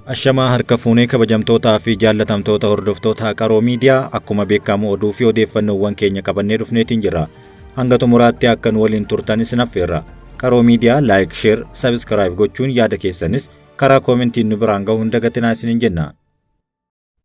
Ashamaa harka fuunee kabajamtootaa fi jaallatamtoota hordoftoota Qaroo Miidiyaa akkuma beekamu oduu fi odeeffannoowwan keenya qabannee dhufneetiin jirra. Hanga xumuraatti akka nu waliin turtan isin affeerra. Qaroo Miidiyaa like, share, subscribe gochuun yaada keessanis karaa koomentiin nu biraan ga'uun dagatinaa isiniin jenna.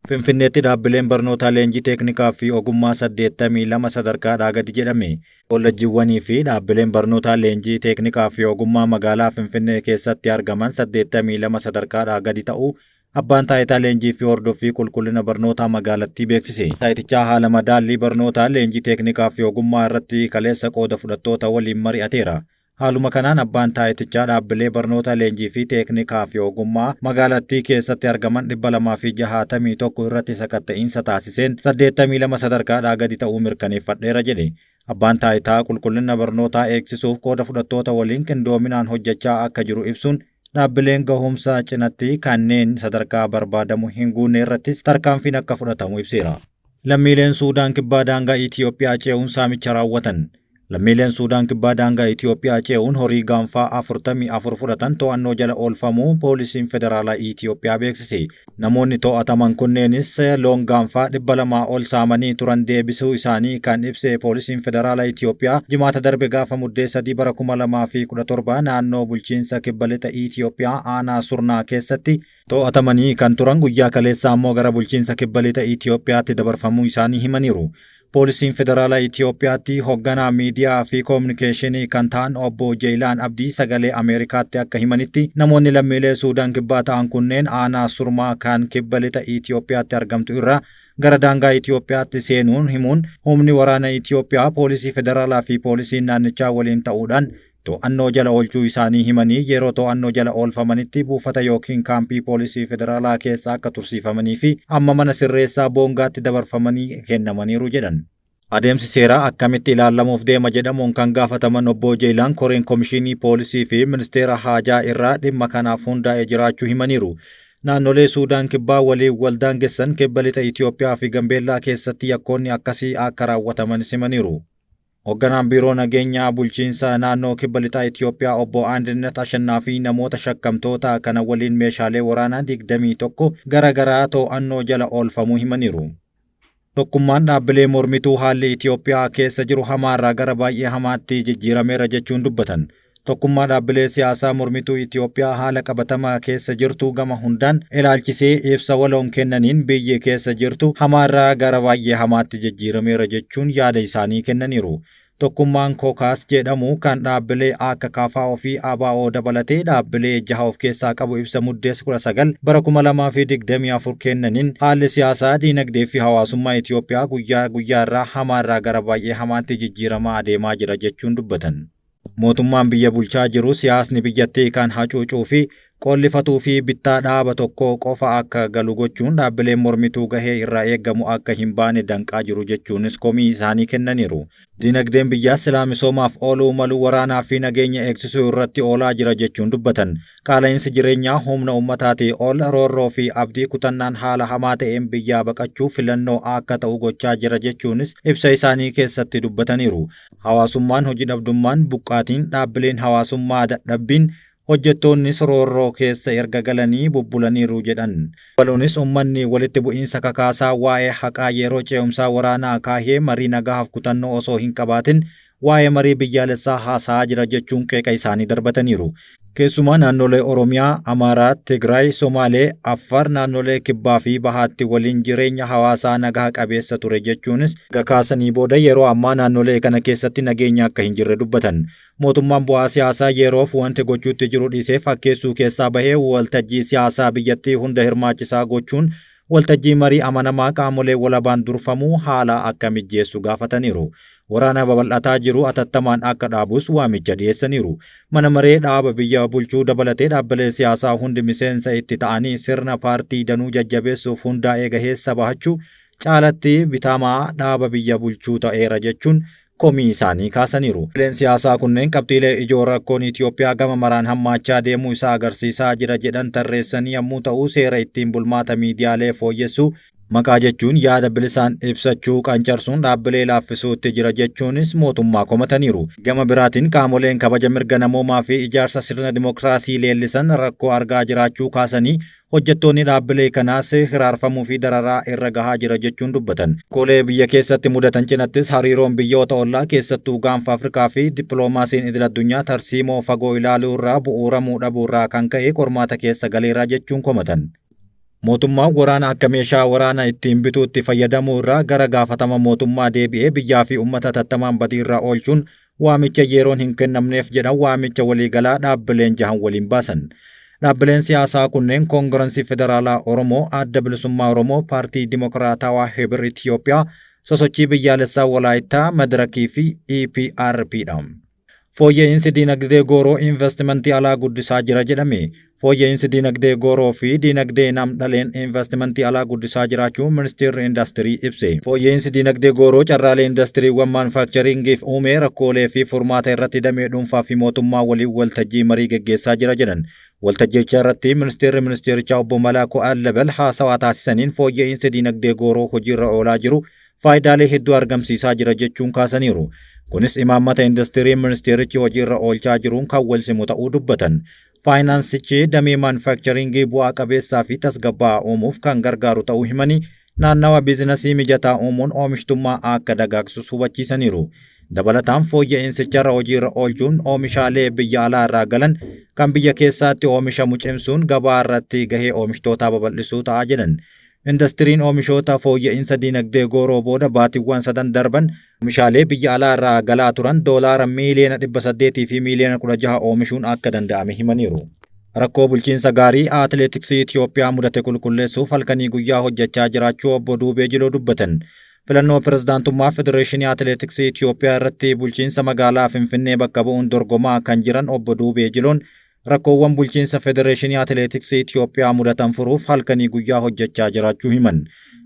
Finfinneetti dhaabbileen barnootaa leenjii teeknikaa fi ogummaa 82 sadarkaadhaa gadi jedhame. Koolleejjiiwwanii fi dhaabbileen barnootaa leenjii teeknikaa fi ogummaa magaalaa Finfinnee keessatti argaman 82 sadarkaadhaa gadi ta'uu abbaan taayitaa leenjii fi hordoffii qulqullina barnootaa magaalattii beeksise. Taayitichaa haala madaallii barnootaa leenjii teeknikaa fi ogummaa irratti kaleessa qooda fudhattoota waliin mari'ateera. Haaluma kanaan abbaan taayitichaa dhaabbilee barnoota leenjii fi teeknikaa fi ogummaa magaalattii keessatti argaman 261 irratti sakatta'insa taasiseen 82 sadarkaadhaa gadi ta'uu mirkaneeffadheera jedhe. Abbaan taayitaa qulqullina barnootaa eegsisuuf qooda fudhattoota waliin qindoominaan hojjechaa akka jiru ibsuun dhaabbileen gahumsa cinatti kanneen sadarkaa barbaadamu hin guunne irrattis tarkaanfiin akka fudhatamu ibseera. Lammiileen Suudaan kibbaa daangaa Itiyoophiyaa ce'uun saamicha raawwatan. Lammiileen Suudaan kibbaa daangaa Itiyoophiyaa ce'uun horii gaanfaa 44 fudhatan to'annoo jala oolfamuu poolisiin federaalaa Itiyoophiyaa beeksise. Namoonni to'ataman kunneenis loon gaanfaa 200 ol saamanii turan deebisuu isaanii kan ibse poolisiin federaalaa Itiyoophiyaa jimaata darbe gaafa muddee 3 bara 2017 naannoo bulchiinsa kibba lixa Itiyoophiyaa aanaa Surnaa keessatti to'atamanii kan turan guyyaa kaleessaa ammoo gara bulchiinsa kibba lixa Itiyoophiyaatti dabarfamuu isaanii himaniiru. Poolisiin federaalaa Itiyoophiyaatti hoogganaa miidiyaa fi koominikeeshinii kan ta'an obbo Jeelaan Abdii sagalee Ameerikaatti akka himanitti namoonni lammiilee Suudaan kibbaa ta'an kunneen aanaa Surmaa kan kibba lixa Itiyoophiyaatti argamtu irraa gara daangaa Itiyoophiyaatti seenuun himuun humni waraana Itiyoophiyaa poolisii federaalaa fi poolisiin naannichaa waliin ta'uudhaan to'annoo jala oolchuu isaanii himanii yeroo to'annoo jala oolfamanitti buufata yookiin kaampii poolisii federaalaa keessa akka tursiifamanii fi amma mana sirreessaa boongaatti dabarfamanii kennamaniiru jedhan. Adeemsi seeraa akkamitti ilaalamuuf deema jedhamuun kan gaafataman obbo Jeelaan koreen komishinii poolisii fi ministeera haajaa irraa dhimma kanaaf hundaa'ee jiraachuu himaniiru. Naannolee Suudaan kibbaa waliin waldaangessan kibba lixa Itiyoophiyaa fi Gambeellaa keessatti yakkoonni akkasii akka raawwataman himaniiru. Hoogganaan biiroo nageenyaa bulchiinsa naannoo kibba lixaa Itiyoophiyaa obbo Andinet Ashannaa fi namoota shakkamtoota kana waliin meeshaalee waraanaa 21 garaagaraa to'annoo jala oolfamuu himaniiru. Tokkummaan dhaabbilee mormituu haalli Itiyoophiyaa keessa jiru hamaarraa gara baay'ee hamaatti jijjiirameera jechuun dubbatan. Tokkummaa dhaabbilee siyaasaa mormituu Itiyoophiyaa haala qabatamaa keessa jirtu gama hundaan ilaalchisee ibsa waloon kennaniin biyyi keessa jirtu hamaarraa gara baay'ee hamaatti jijjiirameera jechuun yaada isaanii kennaniiru. Tokkummaan Kookaas jedhamu kan dhaabbilee akka KFO fi ABO dabalatee dhaabbilee 6 of keessaa qabu ibsa muddee 19 bara 2024 kennaniin haalli siyaasaa, diinagdee fi hawaasummaa Itiyoophiyaa guyyaa guyyaarraa hamaarraa gara baay'ee hamaatti jijjiiramaa adeemaa jira jechuun dubbatan. Mootummaan biyya bulchaa jiru siyaasni biyyattii kan hacuucuu fi qollifatuu fi bittaa dhaaba tokko qofa akka galu gochuun dhaabbileen mormituu gahee irraa eegamu akka hin baane danqaa jiru jechuunis komii isaanii kennaniiru. Diinagdeen biyyaas silaa misoomaaf ooluu malu waraanaa fi nageenya eegsisuu irratti oolaa jira jechuun dubbatan. Qaala'insi jireenyaa humna ummataatii ol roorroo fi abdii kutannaan haala hamaa ta'een biyyaa baqachuu filannoo akka ta'u gochaa jira jechuunis ibsa isaanii keessatti dubbataniiru. Hawaasummaan hojii dhabdummaan buqqaatiin dhaabbileen hawaasummaa dadhabbiin hojjettoonnis roorroo keessa erga galanii bubbulaniiru jedhan. Dabaluunis uummanni walitti bu'iinsa kakaasaa waa'ee haqaa yeroo ce'umsaa waraanaa kaahee marii nagaaf kutannoo osoo hin qabaatin waa'ee marii biyyaalessaa haasa'aa jira jechuun qeeqa isaanii darbataniiru. Keessumaa naannolee Oromiyaa, Amaaraa, Tigraay, Somaalee, Affaar, naannolee Kibbaa fi Bahaatti waliin jireenya hawaasaa nagaa qabeessa ture jechuunis kaasanii booda yeroo ammaa naannolee kana keessatti nageenya akka hin jirre dubbatan. Mootummaan bu'aa siyaasaa yeroof wanti gochuutti jiru dhiisee fakkeessuu keessaa bahee waltajjii siyaasaa biyyattii hunda hirmaachisaa gochuun waltajjii marii amanamaa qaamolee walabaan durfamuu haala akka mijjeessu gaafataniiru. Waraana babal'ataa jiru atattamaan akka dhaabus waamicha dhiyeessaniiru. Mana maree dhaaba biyya bulchuu dabalatee dhaabbilee siyaasaa hundi miseensa itti ta'anii sirna paartii danuu jajjabeessuuf hundaa'ee gaheessa bahachuu caalatti bitamaa dhaaba biyya bulchuu ta'eera jechuun komii isaanii kaasaniiru. Dhaabbileen siyaasaa kunneen qabxiilee ijoo rakkoon Itiyoophiyaa gama maraan hammaachaa deemuu isaa agarsiisaa jira jedhan tarreessanii yommuu ta'u seera ittiin bulmaata miidiyaalee fooyyessuu Maqaa jechuun yaada bilisaan ibsachuu qancarsuun dhaabbilee laaffisuutti jira jechuunis mootummaa komataniiru. Gama biraatiin qaamoleen kabaja mirga namoomaa fi ijaarsa sirna dimookiraasii leellisan rakkoo argaa jiraachuu kaasanii hojjettoonni dhaabbilee kanaas hiraarfamuu fi dararaa irra gahaa jira jechuun dubbatan. Rakkoolee biyya keessatti mudatan cinattis hariiroon biyyoota ollaa keessattuu gaanfa Afrikaa fi dippiloomaasiin idil-addunyaa tarsiimoo fagoo ilaaluu irraa bu'uuramuu dhabuu irraa kan ka'e qormaata keessa galeeraa jechuun komatan. Mootummaan waraana akka meeshaa waraana ittiin bituutti fayyadamuu irraa gara gaafatama mootummaa deebi'ee biyyaa fi uummata tattamaan badii irraa oolchuun waamicha yeroon hin kennamneef jedhan waamicha waliigalaa dhaabbileen jahan waliin baasan. Dhaabbileen siyaasaa kunneen Koongirensii Federaalaa Oromoo, Adda Bilisummaa Oromoo, Paartii Dimokiraatawaa Hibir Itiyoophiyaa, Sosochii Biyyaalessaa Walaayittaa, Madirakii fi EPRPdha. Fooyya'insi dinagdee gooroo investimentii alaa guddisaa jira jedhame. Fooyya'insi dinagdee gooroo fi dinagdee nam-dhaleen investimentii alaa guddisaa jiraachuu Ministeerri Indastirii ibse. Fooyya'insi dinagdee gooroo carraalee indastiriiwwan maanufaaktcharingiif uumee rakkoolee fi furmaata irratti damee dhuunfaa fi mootummaa waliin waltajjii marii gaggeessaa jira jedhan. Waltajjicha irratti ministeerichaa obbo Malaakoo Allabal haasawaa taasisaniin fooyya'insi dinagdee gooroo hojiirra oolaa jiru faayidaalee hedduu argamsiisaa jira jechuun kaasaniiru. Kunis imaammata industirii ministeerichi hojiirra oolchaa jiruun kan wal simu ta'uu dubbatan. Faayinaansichi damee maanufaaktcharingii bu'aa qabeessaa fi tasgabbaa'aa uumuuf kan gargaaru ta'uu himanii naannawa biizinasii mijataa uumuun oomishtummaa akka dagaagsus hubachiisaniiru. Dabalataan fooyya'insicha hojiirra oolchuun oomishaalee biyya alaa irraa galan kan biyya keessaatti oomishamu cimsuun gabaa irratti gahee oomishtootaa babal'isuu ta'a jedhan. Indastiriin oomishoota fooyya'insa dinagdee gooroo booda baatiiwwan 3 darban oomishaalee biyya alaa irraa galaa turan doolaara miiliyoona 800 fi miiliyoona 16 oomishuun akka danda'ame himaniiru. Rakkoo bulchiinsa gaarii atileetiksii Itiyoophiyaa mudate qulqulleessuuf halkanii guyyaa hojjechaa jiraachuu obbo Duubee Jiloo dubbatan. Filannoo pirezidaantummaa Federeeshinii Atileetiksii Itiyoophiyaa irratti bulchiinsa magaalaa Finfinnee bakka bu'uun dorgomaa kan jiran obbo Duubee Jiloon rakkoowwan bulchiinsa Federeeshinii Atileetiksii Itiyoophiyaa mudatan furuuf halkanii guyyaa hojjechaa jiraachuu himan.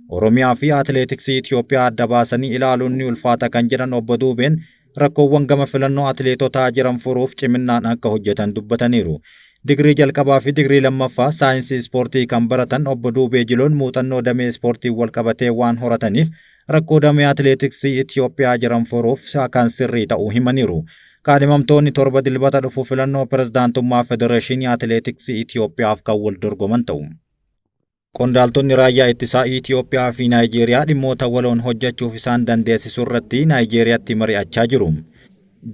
Oromiyaa fi Atileetiksii Itiyoophiyaa adda baasanii ilaaluun ni ulfaata kan jedhan obbo Duubeen rakkoowwan gama filannoo atileetotaa jiran furuuf ciminaan akka hojjetan dubbataniiru. Digrii jalqabaa fi digrii lammaffaa saayinsii ispoortii kan baratan obbo Duubee Jiloon muuxannoo damee ispoortii walqabatee waan horataniif rakkoo damee atileetiksii Itiyoophiyaa jiran furuuf kan sirrii ta'uu himaniiru. Kaadhimamtoonni torba dilbata dhufu filannoo pirezidaantummaa Federeeshinii Atileetiksii Itiyoophiyaaf kan wal dorgoman ta'u. Qondaaltonni raayyaa ittisaa Itiyoophiyaa fi Naayijeeriyaa dhimmoota waloon hojjechuuf isaan dandeessisu irratti Naayijeeriyaatti mari'achaa jiru.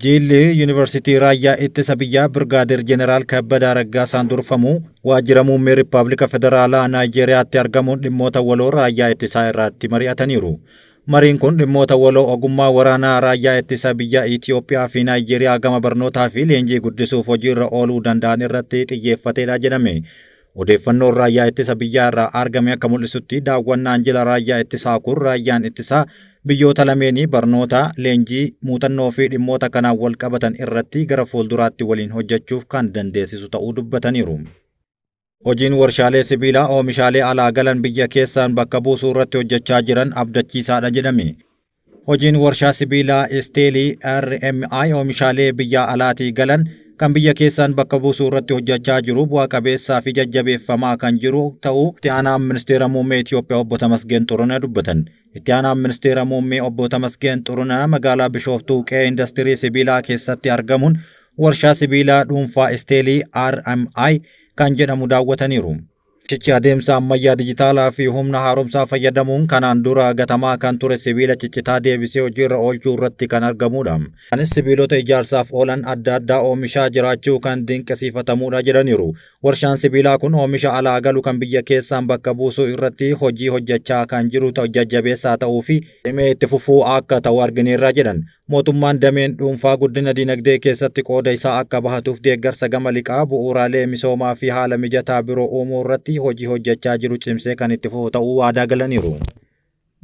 Jilli Yuunivarsiitii Raayyaa Ittisa Biyyaa Birgaadeer Jeneraal Kabbadaa Raggaasaan durfamu waajjira muummee Rippaabilika Federaalaa Naayijeriyaatti argamuun dhimmoota waloo raayyaa ittisaa irratti mari'ataniiru. Mariin kun dhimmoota waloo ogummaa waraanaa raayyaa ittisa biyyaa Itiyoophiyaa fi Naayijeriyaa gama barnootaa fi leenjii guddisuuf hojiirra ooluu danda'an irratti xiyyeeffateedha jedhame. Odeeffannoon raayyaa ittisa biyyaa irraa argame akka mul'isutti daawwannaan jila raayyaa ittisaa kun raayyaan ittisaa biyyoota lameenii barnoota, leenjii, muuxannoo fi dhimmoota kanaan wal qabatan irratti gara fuulduraatti waliin hojjechuuf kan dandeessisu ta'uu dubbataniiru. Hojiin warshaalee sibiilaa oomishaalee alaa galan biyya keessaan bakka buusuu irratti hojjechaa jiran abdachiisaadha jedhame. Hojiin warshaa sibiilaa Isteelii RMI oomishaalee biyya alaatii galan kan biyya keessaan bakka buusuu irratti hojjechaa jiru bu'aa qabeessaa fi jajjabeeffamaa kan jiru ta'uu itti aanaan ministeera muummee Itiyoophiyaa obbo Tamasgeen Xurunee dubbatan. Itti aanaan ministeera muummee obbo Tamasgeen Xurunee magaalaa Bishooftuu qe'ee industirii sibiilaa keessatti argamuun warshaa sibiilaa dhuunfaa Isteelii RMI kan jedhamu daawwataniiru. Cichi adeemsa ammayyaa dijitaalaa fi humna haaromsaa fayyadamuun kanaan dura gatamaa kan ture sibiila ciccitaa deebisee hojiirra oolchuu irratti kan argamudha. Kanis sibiilota ijaarsaaf oolan adda addaa oomishaa jiraachuu kan dinqisiifatamuudha jedhaniiru. Warshaan sibiilaa kun oomisha alaa galu kan biyya keessaan bakka buusuu irratti hojii hojjechaa kan jiru ta'u jajjabeessaa ta'uu fi dhimee itti fufuu akka ta'u argineerra jedhan. Mootummaan dameen dhuunfaa guddina dinagdee keessatti qooda isaa akka bahatuuf deeggarsa gama liqaa bu'uuraalee misoomaa fi haala mijataa biroo uumuu irratti hojii hojjechaa jiru cimsee kan itti fufu ta'uu waadaa galaniiru.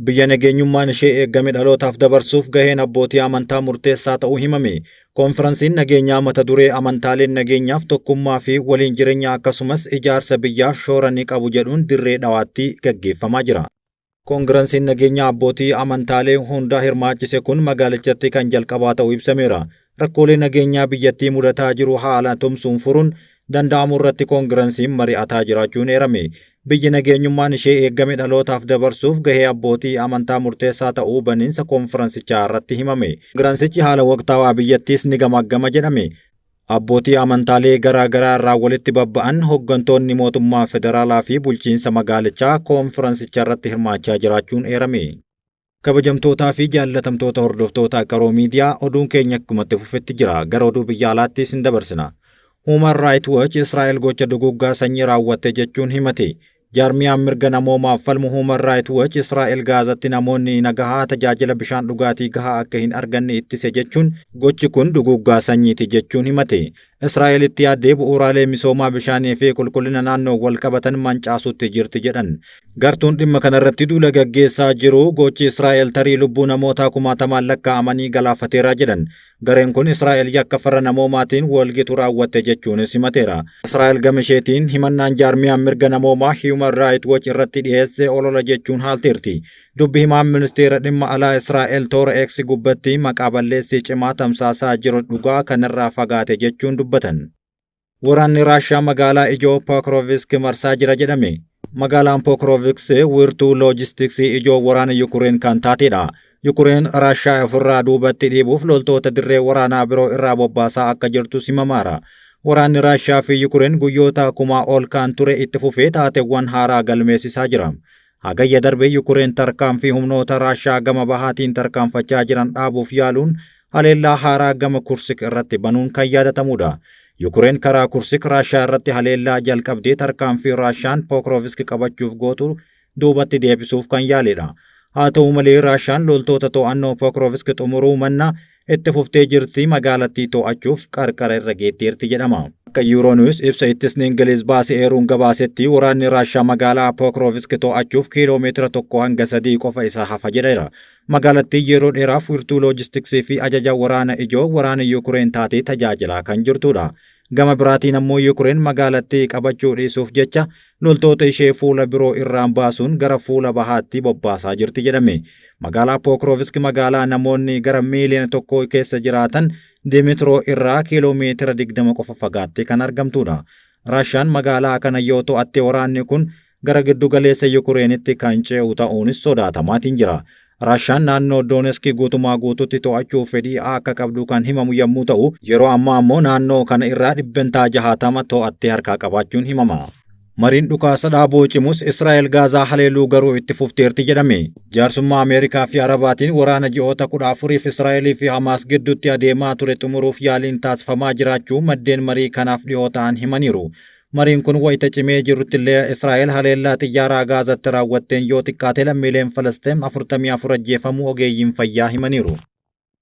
Biyya nageenyummaan ishee eegame dhalootaaf dabarsuuf gaheen abbootii amantaa murteessaa ta'uu himame. Konferansiin nageenyaa mata duree amantaaleen nageenyaaf tokkummaa fi waliin jireenya akkasumas ijaarsa biyyaaf shoora ni qabu jedhuun dirree dhawaatti gaggeeffamaa jira. Konferansiin nageenyaa abbootii amantaalee hundaa hirmaachise kun magaalichatti kan jalqabaa ta'uu ibsameera. Rakkoolee nageenyaa biyyattii mudataa jiru haala tumsuun furuun danda'amu irratti konferansiin mari'ataa jiraachuun eerame. Biyyi nageenyummaan ishee eegame dhalootaaf dabarsuuf gahee abbootii amantaa murteessaa ta'uu baniinsa koonfiransichaa irratti himame. Koonfiransichi haala waqtaawaa biyyattiis ni gamaggama jedhame. Abbootii amantaalee garaa garaa irraa walitti babba'an hooggantoonni mootummaa federaalaa fi bulchiinsa magaalichaa koonfiransicha irratti hirmaachaa jiraachuun eerame. Kabajamtootaa fi jaallatamtoota hordoftoota Qaroo Miidiyaa, oduun keenya akkumatti fufetti jira. Gara oduu biyya alaattis hin dabarsina. Human Rights Watch Israa'el gocha duguggaa sanyii raawwatte jechuun himate. Jaarmiyaan mirga namoomaaf falmu Human Rights Watch Israa'el Gaazatti namoonni nagahaa tajaajila bishaan dhugaatii gahaa akka hin arganne ittise jechuun gochi kun duguggaa sanyiiti jechuun himate. Israa'el itti yaaddee bu'uuraalee misoomaa bishaanii fi qulqullina naannoo wal qabatan mancaasutti jirti jedhan. Gartuun dhimma kanarratti duula gaggeessaa jiru gochi Israa'el tarii lubbuu namootaa kumaatamaan lakkaa'amanii galaafateera jedhan. Gareen kun Israa'el yakka farra namoomaatiin walgitu raawwatte jechuunis himateera. Israa'el gama isheetiin himannaan jaarmiyaan mirga namoomaa Human Rights Watch irratti dhiyeesse olola jechuun haalteerti. Dubbi himaan ministeera dhimma alaa Israa'el toora X gubbatti maqaa balleessii cimaa tamsaasaa jiru dhugaa kanarraa fagaate jechuun dubbatan. Waraanni Raashaa magaalaa ijoo Pokrovsk marsaa jira jedhame. Magaalaan Pokrovsk wiirtuu loojistiksii ijoo waraana Yukureen kan taatedha. Yukureen Raashaa ofirraa duubatti dhiibuuf loltoota dirree waraanaa biroo irraa bobbaasaa akka jirtu simamaara. Waraanni Raashaa fi Yukureen guyyoota kumaa ol kan ture itti fufee taateewwan haaraa galmeessisaa jira. Hagayya darbe Yukureen tarkaanfii humnoota Raashaa gama bahaatiin tarkaanfachaa jiran dhaabuuf yaaluun haleellaa haaraa gama Kursik irratti banuun kan yaadatamudha. Yukureen karaa Kursik Raashaa irratti haleellaa jalqabdee tarkaanfii Raashaan Pokrovsk qabachuuf gootu duubatti deebisuuf kan yaalidha. Haa ta'u malee Raashaan loltoota to'annoo Pokrovsk xumuruu manna itti fuftee jirti magaalattii to'achuuf qarqara irra geetteerti jedhama. Akka Euronews ibsa ittisni Ingiliz baase eeruun gabaasetti waraanni Raashaa magaalaa Pokrovsk to'achuuf kiiloomeetira 1 hanga 3 qofa isa hafa jedheera. Magaalattii yeroo dheeraaf wiirtuu loojistiksii fi ajaja waraana ijoo waraana Yukureen taatee tajaajilaa kan jirtudha. Gama biraatiin ammoo Yukureen magaalattii qabachuu dhiisuuf jecha loltoota ishee fuula biroo irraan baasuun gara fuula bahaatti bobbaasaa jirti jedhame. Magaalaa Pokrovsk magaalaa namoonni gara miiliyoona 1 keessa jiraatan Dimitroo irraa kiiloomeetira 20 qofa fagaattee kan argamtudha. Raashaan magaalaa kana yoo to'atte waraanni kun gara giddu galeessa Yukureenitti kan ce'u ta'uunis sodaatamaatiin jira. Raashaan naannoo Dooneski guutumaa guututti to'achuuf fedhii akka qabdu kan himamu yommuu ta'u, yeroo ammaa ammoo naannoo kana irraa 60% to'attee harkaa qabaachuun himama. Mariin dhukaasa dhaabuu cimus Israa'el Gaazaa haleeluu garuu itti fufteerti jedhame. Jaarsummaa Ameerikaa fi Arabaatiin waraana ji'oota 14f Israa'elii fi Hamaas gidduutti adeemaa ture xumuruuf yaaliin taasifamaa jiraachuu maddeen marii kanaaf dhiyoo ta'an himaniiru. Mariin kun wayita cimee jiruttillee Israa'el haleellaa xiyyaaraa Gaazatti raawwatteen yoo xiqqaate lammiileen Falastiin 44 ajjeefamuu ogeeyyiin fayyaa himaniiru.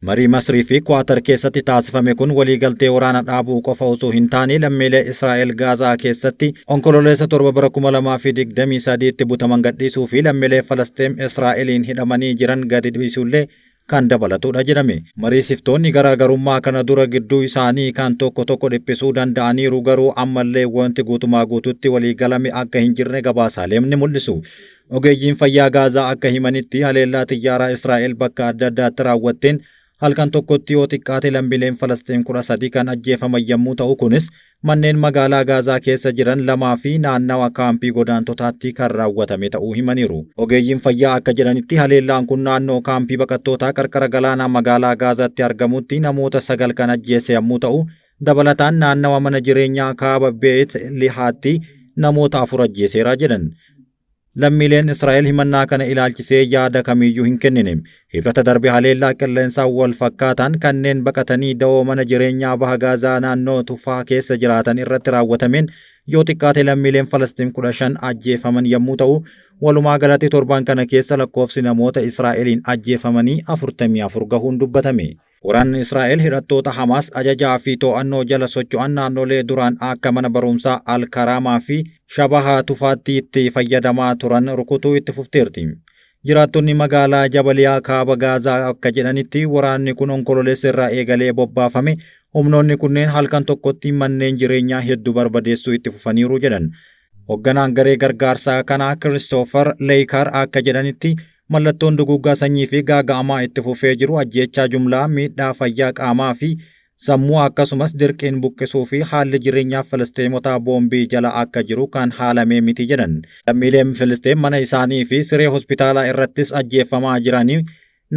Marii Masrii fi Kwaatar keessatti taasifame kun waliigaltee waraana dhaabuu qofa osoo hin taane lammiilee Israa'el Gaazaa keessatti onkololeessa 7 bara 2023tti butaman gadhiisuu fi lammiilee Falastiin Israa'eliin hidhamanii jiran gadi dhiisuullee kan dabalatudha jedhame. Mariisiftoonni garaagarummaa kana dura gidduu isaanii kan tokko tokko dhiphisuu danda'aniiru garuu ammallee wanti guutumaa guututti waliigalame akka hin jirre gabaasaaleen ni mul'isu. Ogeeyyiin fayyaa Gaazaa akka himanitti haleellaa xiyyaaraa Israa'el bakka adda addaatti raawwatteen halkan tokkotti yoo xiqqaate lammiileen Falastiin 13 kan ajjeefaman yommuu ta'u kunis manneen magaalaa Gaazaa keessa jiran 2 fi naannawa kaampii godaantotaatti kan raawwatame ta'uu himaniiru. Ogeeyyiin fayyaa akka jedhanitti haleellaan kun naannoo kaampii baqattootaa qarqara galaanaa magaalaa Gaazaatti argamutti namoota 9 kan ajjeese yommuu ta'u, dabalataan naannawa mana jireenyaa kaaba Beet Lihaatti namoota 4 ajjeeseera jedhan. Lammiileen Israa'el himannaa kana ilaalchisee yaada kamiyyuu hin kennine. Hibrata darbe haleellaa qilleensaa wal fakkaataan kanneen baqatanii da'oo mana jireenyaa baha Gaazaa naannoo Tufaa keessa jiraatan irratti raawwatameen yoo xiqqaate lammiileen Falastiin 15 ajjeefaman yommuu ta'u, walumaa galatti torban kana keessa lakkoofsi namoota Israa'eliin ajjeefamanii 44 gahuun dubbatame. Waraanni Israa'el hidhattoota Hamaas ajajaa fi to'annoo jala socho'an naannolee duraan akka mana barumsaa Al-Karaamaa fi Shabahaa Tufaatti itti fayyadamaa turan rukutuu itti fufteerti. Jiraattonni magaalaa Jabaliyaa kaaba Gaazaa akka jedhanitti waraanni kun onkololeessa irraa eegalee bobbaafame. Humnoonni kunneen halkan tokkotti manneen jireenyaa hedduu barbadeessuu itti fufaniiru jedhan. Hoogganaan garee gargaarsaa kanaa Kiristoofer Leeyikar akka jedhanitti mallattoon duguggaa sanyii fi gaaga'amaa itti fufee jiru ajjeechaa jumlaa, miidhaa fayyaa qaamaa fi sammuu akkasumas dirqiin buqqisuu fi haalli jireenyaa Filisxeemotaa boombii jala akka jiru kan haalamee miti jedhan. Lammiileen Filisxeem mana isaanii fi siree hospitaalaa irrattis ajjeefamaa jiranii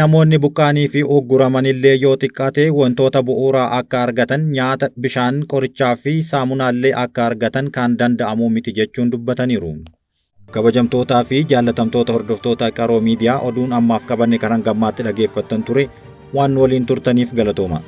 namoonni buqqaanii fi ugguramanillee yoo xiqqaate wantoota bu'uuraa akka argatan nyaata, bishaan, qorichaa fi saamunaallee akka argatan kan danda'amu miti jechuun dubbataniiru. Kabajamtootaa fi jaallatamtoota hordoftoota Qaroo Miidiyaa oduun ammaaf qabanne kan hangammaatti dhageeffattan ture waan waliin turtaniif galatooma.